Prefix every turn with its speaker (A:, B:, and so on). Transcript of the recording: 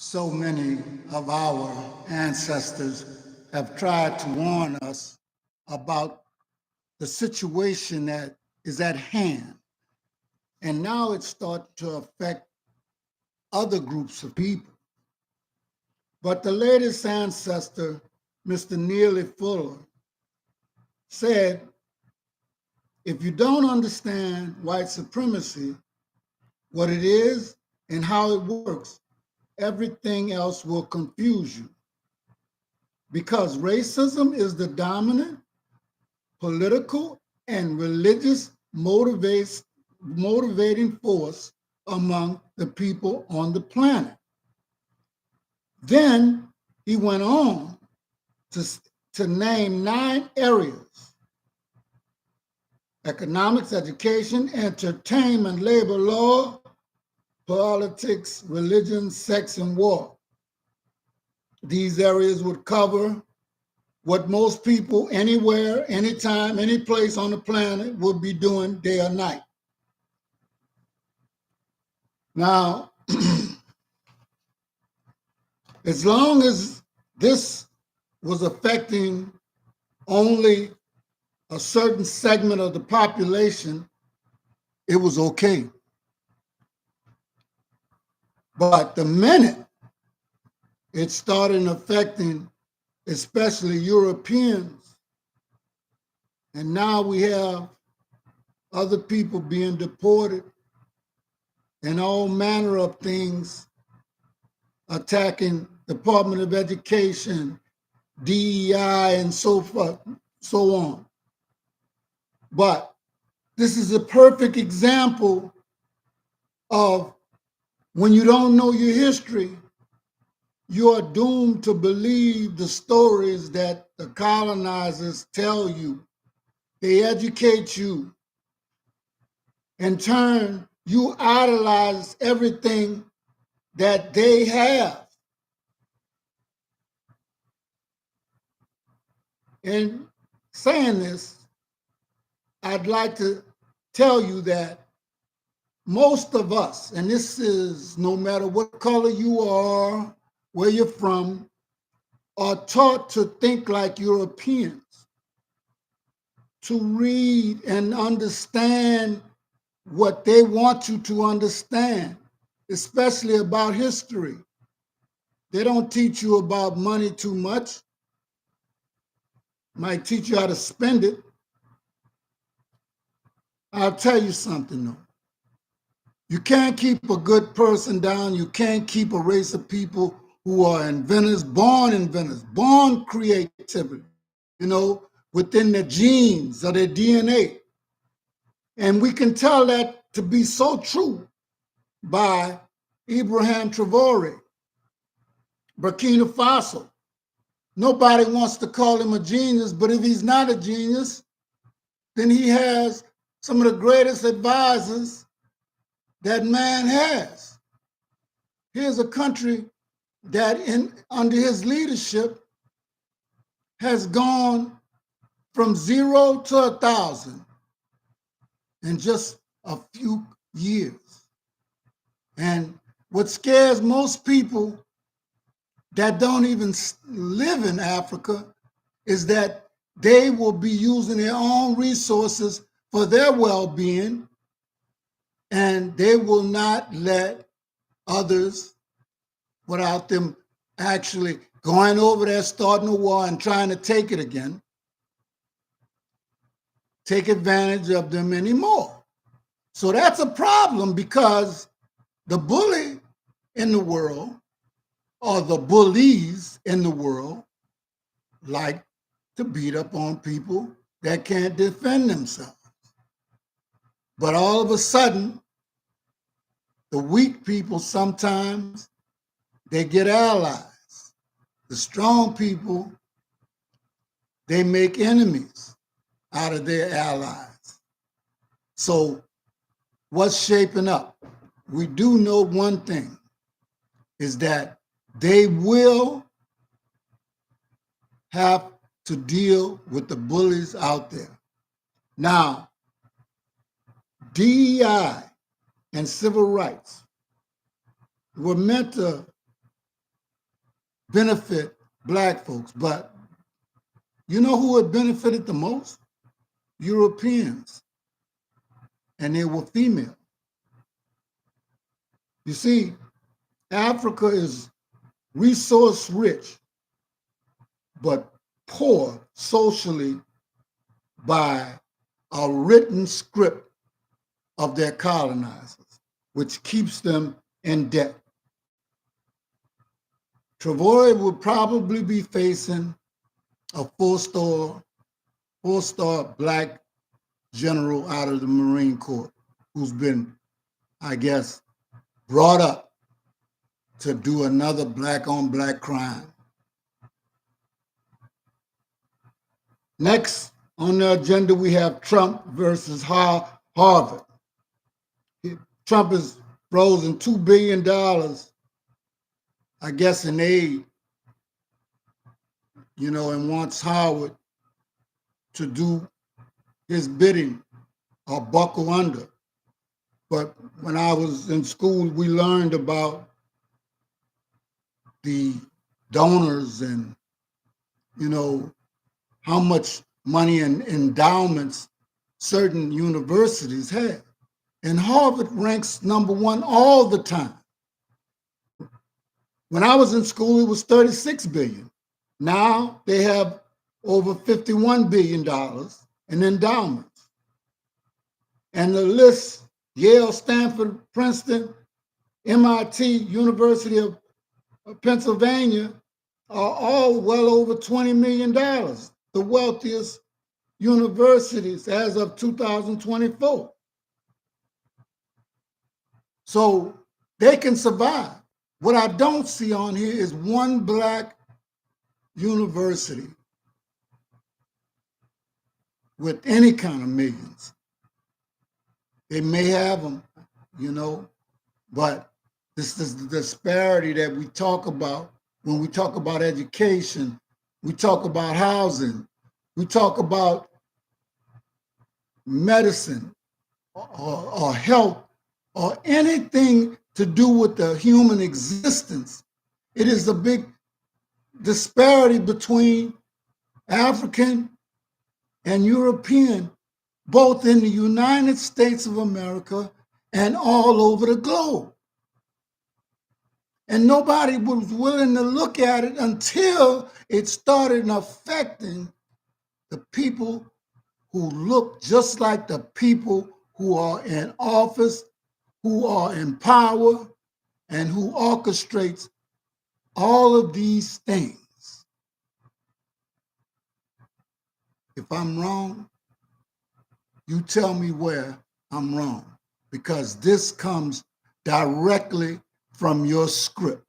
A: So many of our ancestors have tried to warn us about the situation that is at hand. And now it's starting to affect other groups of people. But the latest ancestor, Mr. Neely Fuller, said, if you don't understand white supremacy, what it is and how it works, everything else will confuse you. Because racism is the dominant political and religious motivating force among the people on the planet. Then he went on to name 9 areas: economics, education, entertainment, labor law, politics, religion, sex, and war. These areas would cover what most people anywhere, anytime, any place on the planet would be doing day or night. Now, as long as this was affecting only a certain segment of the population, it was okay. But the minute it started affecting especially Europeans, and now we have other people being deported and all manner of things attacking Department of Education, DEI, and so forth, so on. But this is a perfect example of when you don't know your history, you are doomed to believe the stories that the colonizers tell you. They educate you. In turn, you idolize everything that they have. In saying this, I'd like to tell you that most of us, and this is no matter what color you are, where you're from, are taught to think like Europeans, to read and understand what they want you to understand, especially about history. They don't teach you about money too much. Might teach you how to spend it. I'll tell you something though. You can't keep a good person down. You can't keep a race of people who are inventors, born creativity, within their genes or their DNA. And we can tell that to be so true by Ibrahim Traore, Burkina Faso. Nobody wants to call him a genius, but if he's not a genius, then he has some of the greatest advisors that man has. Here's a country that under his leadership has gone from 0 to 1,000 in just a few years. And what scares most people that don't even live in Africa is that they will be using their own resources for their well-being, and they will not let others, without them actually going over there, starting a war and trying to take it again, take advantage of them anymore. So that's a problem, because the bully in the world, or the bullies in the world, like to beat up on people that can't defend themselves. But all of a sudden, the weak people sometimes, they get allies. The strong people, they make enemies out of their allies. So what's shaping up? We do know one thing, is that they will have to deal with the bullies out there. Now, DEI and civil rights were meant to benefit black folks. But you know who it benefited the most? Europeans. And they were female. You see, Africa is resource rich, but poor socially by a written script of their colonizers, which keeps them in debt. Travoy would probably be facing a four-star black general out of the Marine Corps who's been, I guess, brought up to do another black-on-black crime. Next on the agenda, we have Trump versus Harvard. Trump has frozen $2 billion, I guess, in aid, and wants Howard to do his bidding or buckle under. But when I was in school, we learned about the donors and, how much money and endowments certain universities have. And Harvard ranks number one all the time. When I was in school, it was $36 billion. Now they have over $51 billion in endowments. And the list, Yale, Stanford, Princeton, MIT, University of Pennsylvania, are all well over $20 million, the wealthiest universities as of 2024. So they can survive. What I don't see on here is one black university with any kind of millions. They may have them, but this is the disparity that we talk about when we talk about education, we talk about housing, we talk about medicine or health or anything to do with the human existence. It is a big disparity between African and European, both in the United States of America and all over the globe. And nobody was willing to look at it until it started affecting the people who look just like the people who are in office, who are in power, and who orchestrates all of these things. If I'm wrong, you tell me where I'm wrong, because this comes directly from your script.